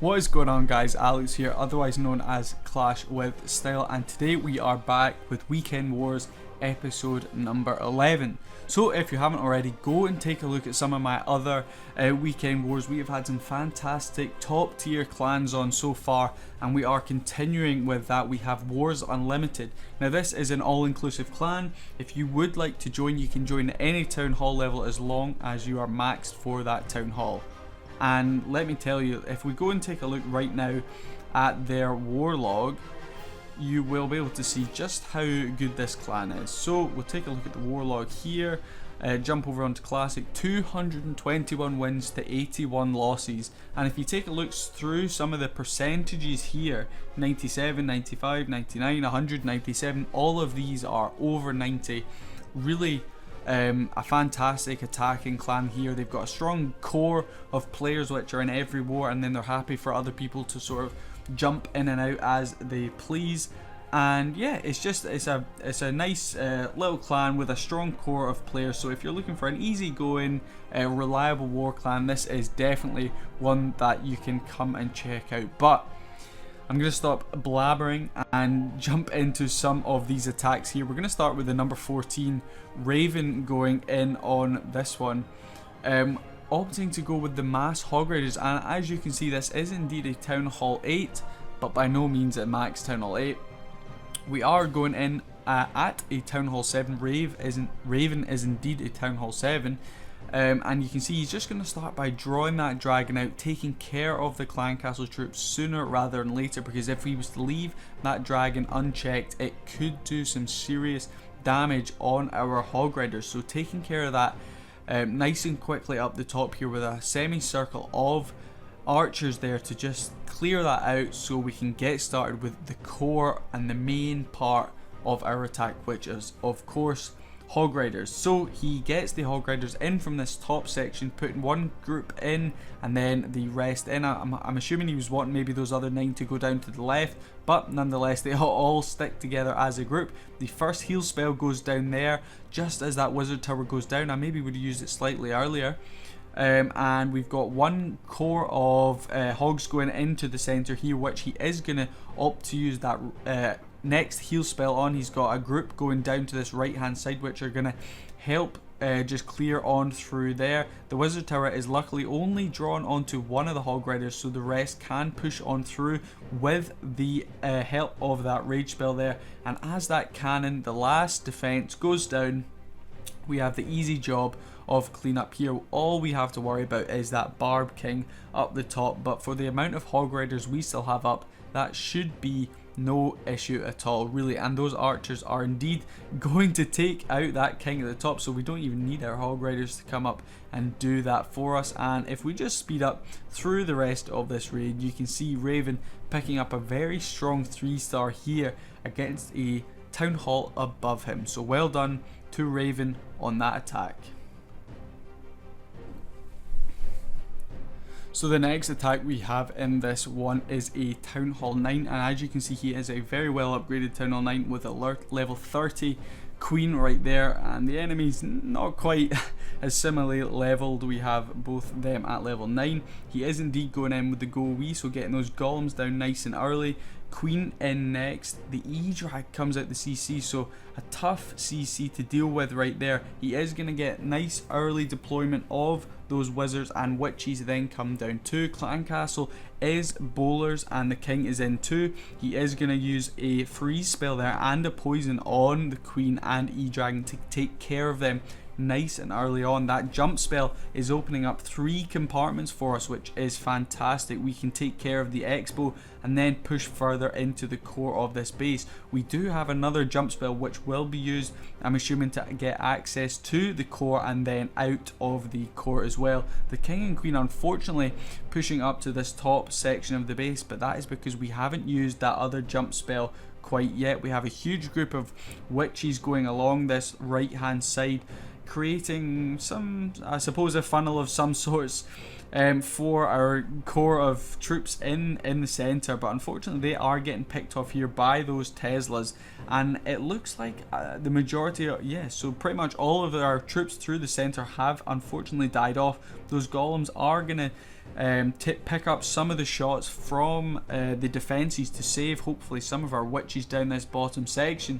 What is going on, guys? Alex here, otherwise known as Clash with Style, and today we are back with Weekend Wars episode number 11. So if you haven't already, go and take a look at some of my other Weekend Wars. We have had some fantastic top tier clans on so far, and we are continuing with that. We have Warz Unlimited. Now this is an all-inclusive clan. If you would like to join, you can join at any town hall level as long as you are maxed for that town hall. And let me tell you, if we go and take a look right now at their war log, you will be able to see just how good this clan is. So we'll take a look at the war log here, jump over onto classic. 221 wins to 81 losses, and if you take a look through some of the percentages here, 97, 95, 99, 197, all of these are over 90. Really a fantastic attacking clan here. They've got a strong core of players which are in every war, and then they're happy for other people to sort of jump in and out as they please. And yeah, it's a nice little clan with a strong core of players. So if you're looking for an easygoing reliable war clan, this is definitely one that you can come and check out. But I'm going to stop blabbering and jump into some of these attacks here. We're going to start with the number 14 Raven going in on this one, opting to go with the mass hog raiders. And as you can see, this is indeed a Town Hall 8, but by no means a max Town Hall 8. We are going in at a Town Hall 7. Raven is indeed a Town Hall 7. And you can see he's just going to start by drawing that dragon out, taking care of the clan castle troops sooner rather than later, because if he was to leave that dragon unchecked, it could do some serious damage on our hog riders. So taking care of that nice and quickly up the top here with a semicircle of archers there to just clear that out, so we can get started with the core and the main part of our attack, which is of course hog riders. So he gets the hog riders in from this top section, putting one group in and then the rest in. I'm assuming he was wanting maybe those other 9 to go down to the left, but nonetheless they all stick together as a group. The first heal spell goes down there just as that wizard tower goes down. I maybe would have used it slightly earlier. And we've got one core of hogs going into the center here, which he is going to opt to use that next heal spell on. He's got a group going down to this right hand side which are going to help just clear on through there. The wizard tower is luckily only drawn onto one of the hog riders, so the rest can push on through with the help of that rage spell there. And as that cannon, the last defense, goes down, we have the easy job of cleanup here. All we have to worry about is that Barb King up the top, but for the amount of hog riders we still have up, that should be no issue at all, really. And those archers are indeed going to take out that king at the top, so we don't even need our hog riders to come up and do that for us. And if we just speed up through the rest of this raid, you can see Raven picking up a very strong 3-star here against a town hall above him. So well done to Raven on that attack. So the next attack we have in this one is a Town Hall 9, and as you can see, he is a very well upgraded Town Hall 9 with a level 30 queen right there, and the enemy's not quite as similarly leveled. We have both them at level 9. He is indeed going in with the go wee, so getting those golems down nice and early. Queen in next. The E-drag comes out the CC, so a tough CC to deal with right there. He is going to get nice early deployment of those wizards, and witches then come down too. Clan Castle is bowlers and the king is in too. He is going to use a freeze spell there and a poison on the queen and E-dragon to take care of them nice and early on. That jump spell is opening up 3 compartments for us, which is fantastic. We can take care of the expo and then push further into the core of this base. We do have another jump spell which will be used, I'm assuming, to get access to the core and then out of the core as well. The king and queen unfortunately pushing up to this top section of the base, but that is because we haven't used that other jump spell quite yet. We have a huge group of witches going along this right hand side, creating some, I suppose, a funnel of some sorts. for our core of troops in the center, but unfortunately they are getting picked off here by those Teslas, and it looks like the majority are, so pretty much all of our troops through the center have unfortunately died off. Those golems are gonna pick up some of the shots from the defenses to save hopefully some of our witches down this bottom section,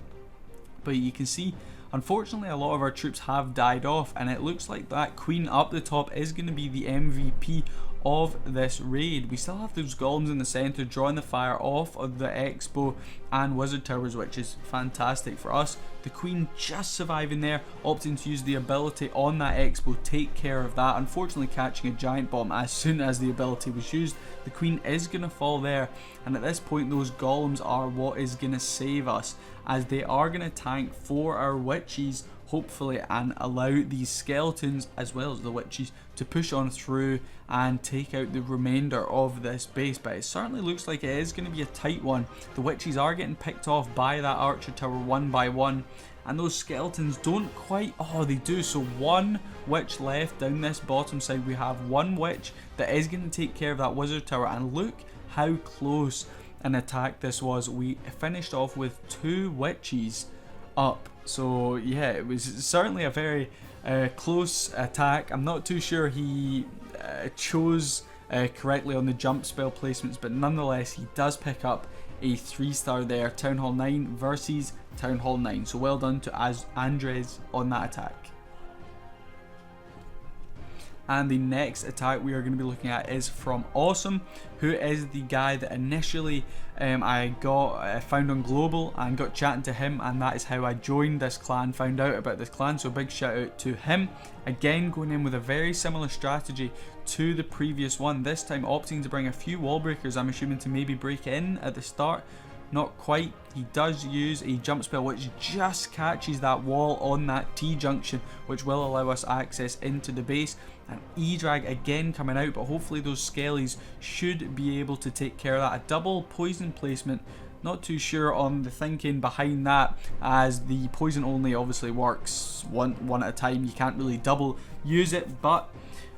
but you can see unfortunately a lot of our troops have died off, and it looks like that queen up the top is going to be the MVP of this raid. We still have those golems in the center drawing the fire off of the expo and wizard towers, which is fantastic for us. The queen just surviving there, opting to use the ability on that expo, take care of that, unfortunately catching a giant bomb as soon as the ability was used. The queen is going to fall there, and at this point those golems are what is going to save us, as they are going to tank for our witches hopefully and allow these skeletons as well as the witches to push on through and take out the remainder of this base. But it certainly looks like it is going to be a tight one. The witches are getting picked off by that archer tower one by one, and those skeletons don't quite, they do. So one witch left down this bottom side. We have one witch that is going to take care of that wizard tower, and look how close an attack this was. We finished off with 2 witches up. So yeah, it was certainly a very close attack. I'm not too sure he chose correctly on the jump spell placements, but nonetheless he does pick up a 3-star there. Town Hall 9 versus Town Hall 9. So well done to Andres on that attack. And the next attack we are going to be looking at is from Awesome, who is the guy that initially I got found on Global and got chatting to him, and that is how I joined this clan, found out about this clan. So a big shout out to him. Again, going in with a very similar strategy to the previous one, this time opting to bring a few wall breakers, I'm assuming to maybe break in at the start. Not quite. He does use a jump spell which just catches that wall on that T-junction, which will allow us access into the base. And E-Drag again coming out, but hopefully those skellies should be able to take care of that. A double poison placement, not too sure on the thinking behind that, as the poison only obviously works one at a time. You can't really double use it, but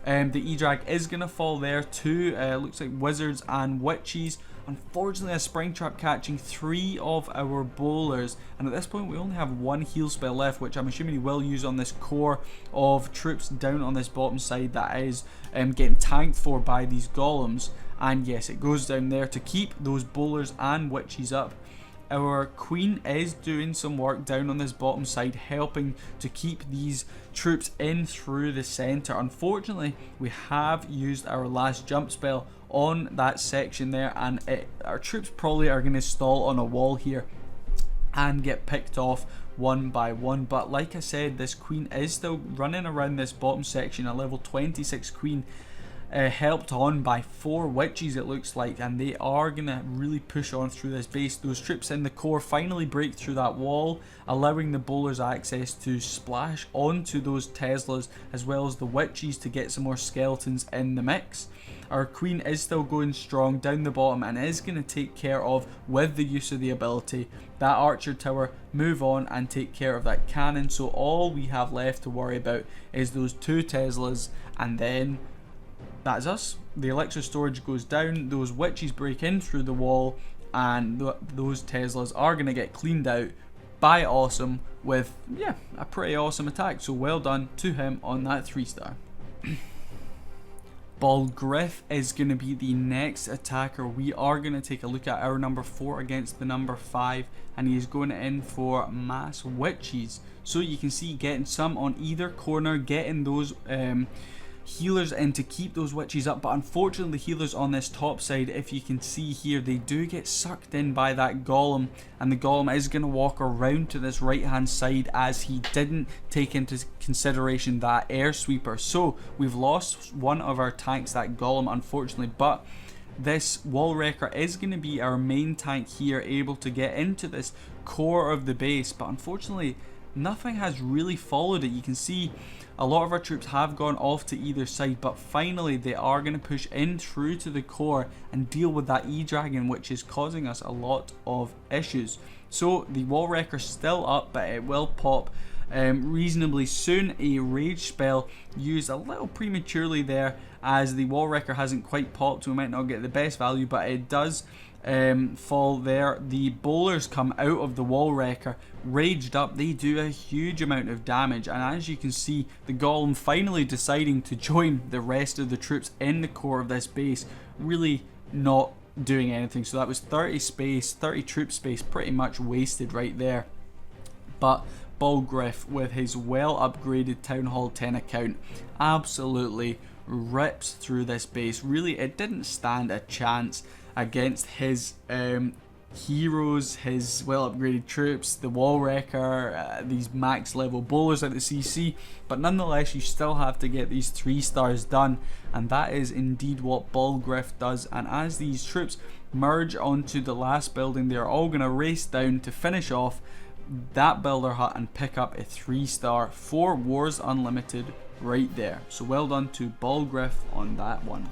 the E-Drag is going to fall there too. Looks like wizards and witches. Unfortunately, a Springtrap catching 3 of our bowlers, and at this point we only have 1 heal spell left, which I'm assuming he will use on this core of troops down on this bottom side that is getting tanked for by these golems. And yes, it goes down there to keep those bowlers and witches up. Our queen is doing some work down on this bottom side, helping to keep these troops in through the center. Unfortunately, we have used our last jump spell on that section there, and our troops probably are going to stall on a wall here and get picked off one by one. But like I said, this queen is still running around this bottom section, a level 26 queen, helped on by 4 witches it looks like, and they are going to really push on through this base. Those troops in the core finally break through that wall, allowing the bowlers access to splash onto those Teslas as well as the witches to get some more skeletons in the mix. Our queen is still going strong down the bottom and is going to take care of, with the use of the ability, that archer tower, move on and take care of that cannon. So all we have left to worry about is those 2 Teslas, and then that's us. The elixir storage goes down, those witches break in through the wall, and those Teslas are going to get cleaned out by Awesome with, a pretty awesome attack. So well done to him on that 3-star. Balgriff is going to be the next attacker. We are going to take a look at our number 4 against the number 5, and he's going in for mass witches. So you can see getting some on either corner, getting those healers in to keep those witches up. But unfortunately the healers on this top side, if you can see here, they do get sucked in by that golem, and the golem is going to walk around to this right hand side as he didn't take into consideration that air sweeper. So we've lost one of our tanks, that golem, unfortunately, but this wall wrecker is going to be our main tank here, able to get into this core of the base. But unfortunately nothing has really followed it. You can see a lot of our troops have gone off to either side, but finally they are going to push in through to the core and deal with that E-Dragon, which is causing us a lot of issues. So the wall wrecker's still up, but it will pop reasonably soon. A rage spell used a little prematurely there, as the wall wrecker hasn't quite popped, so we might not get the best value, but it does fall there. The bowlers come out of the wall wrecker raged up. They do a huge amount of damage, and as you can see, the golem finally deciding to join the rest of the troops in the core of this base, really not doing anything. So that was 30 troop space pretty much wasted right there. But Balgriff, with his well upgraded Town Hall 10 account, absolutely rips through this base. Really, it didn't stand a chance against his heroes, his well upgraded troops, the wall wrecker, these max level bowlers at the CC, but nonetheless you still have to get these 3 stars done, and that is indeed what Balgriff does. And as these troops merge onto the last building, they're all going to race down to finish off that builder hut and pick up a 3 star for Warz Unlimited right there. So well done to Balgriff on that one.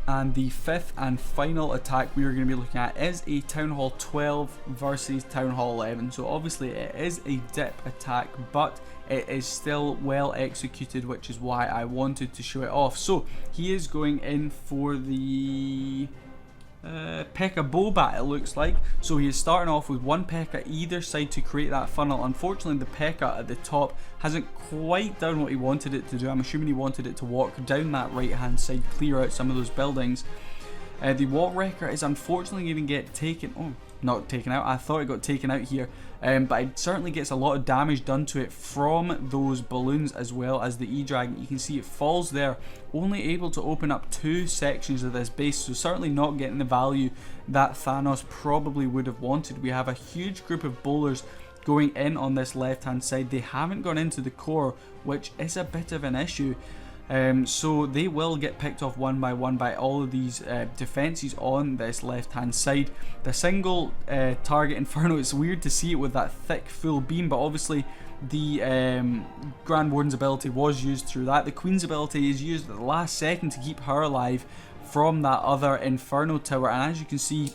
And the 5th and final attack we are going to be looking at is a Town Hall 12 versus Town Hall 11. So obviously it is a dip attack, but it is still well executed, which is why I wanted to show it off. So he is going in for the P.E.K.K.A. Bowbat, it looks like. So he is starting off with 1 P.E.K.K.A. either side to create that funnel. Unfortunately, the P.E.K.K.A. at the top hasn't quite done what he wanted it to do. I'm assuming he wanted it to walk down that right hand side, clear out some of those buildings. The wall wrecker is unfortunately going to get taken, not taken out, I thought it got taken out here, but it certainly gets a lot of damage done to it from those balloons as well as the E-Dragon. You can see it falls there, only able to open up 2 sections of this base, so certainly not getting the value that Thanos probably would have wanted. We have a huge group of bowlers going in on this left hand side. They haven't gone into the core, which is a bit of an issue. So they will get picked off one by one by all of these defenses on this left hand side. The single target Inferno, it's weird to see it with that thick full beam, but obviously the Grand Warden's ability was used through that. The Queen's ability is used at the last second to keep her alive from that other Inferno tower, and as you can see,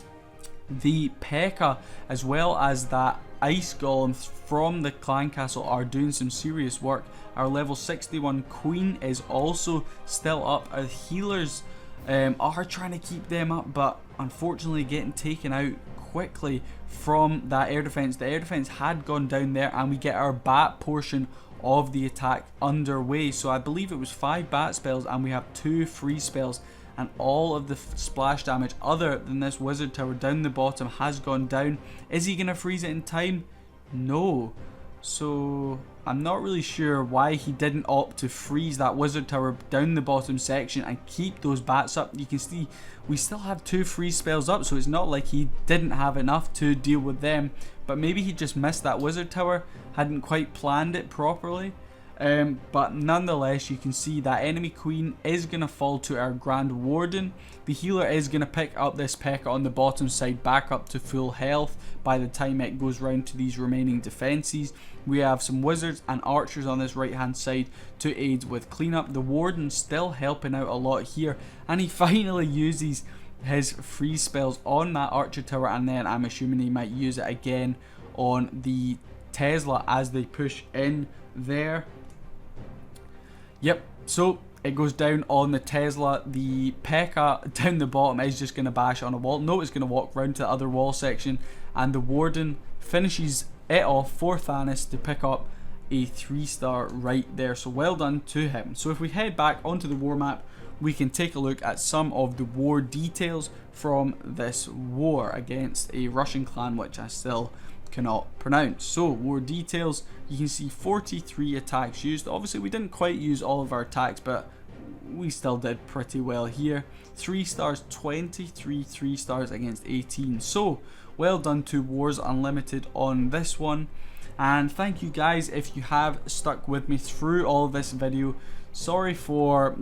the P.E.K.K.A. as well as that Ice Golem from the Clan Castle are doing some serious work. Our level 61 Queen is also still up. Our healers are trying to keep them up, but unfortunately getting taken out quickly from that air defense. The air defense had gone down there, and we get our bat portion of the attack underway. So I believe it was 5 bat spells, and we have 2 free spells, and all of the splash damage other than this wizard tower down the bottom has gone down. Is he going to freeze it in time? No. So I'm not really sure why he didn't opt to freeze that wizard tower down the bottom section and keep those bats up. You can see we still have 2 free spells up, so it's not like he didn't have enough to deal with them, but maybe he just missed that wizard tower, hadn't quite planned it properly. But nonetheless, you can see that enemy queen is going to fall to our Grand Warden. The healer is going to pick up this P.E.K.K.A. on the bottom side back up to full health by the time it goes round to these remaining defenses. We have some wizards and archers on this right hand side to aid with cleanup. The warden still helping out a lot here, and he finally uses his free spells on that archer tower, and then I'm assuming he might use it again on the Tesla as they push in there. Yep, so it goes down on the Tesla. The P.E.K.K.A. down the bottom is just going to bash on a wall. No, it's going to walk round to the other wall section, and the Warden finishes it off for Thanos to pick up a 3-star right there. So well done to him. So if we head back onto the war map, we can take a look at some of the war details from this war against a Russian clan, which I still cannot pronounce. So war details, you can see 43 attacks used. Obviously we didn't quite use all of our attacks, but we still did pretty well here. 3 stars, 23 3 stars against 18. So well done to Warz Unlimited on this one, and thank you guys if you have stuck with me through all of this video. Sorry for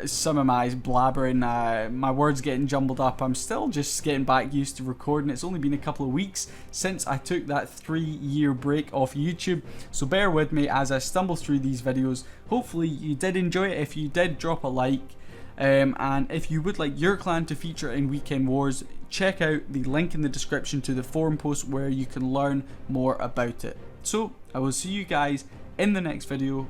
some of my blabbering, my words getting jumbled up. I'm still just getting back used to recording. It's only been a couple of weeks since I took that 3-year break off YouTube, so bear with me as I stumble through these videos. Hopefully you did enjoy it. If you did, drop a like, and if you would like your clan to feature in Weekend Wars, check out the link in the description to the forum post where you can learn more about it. So I will see you guys in the next video.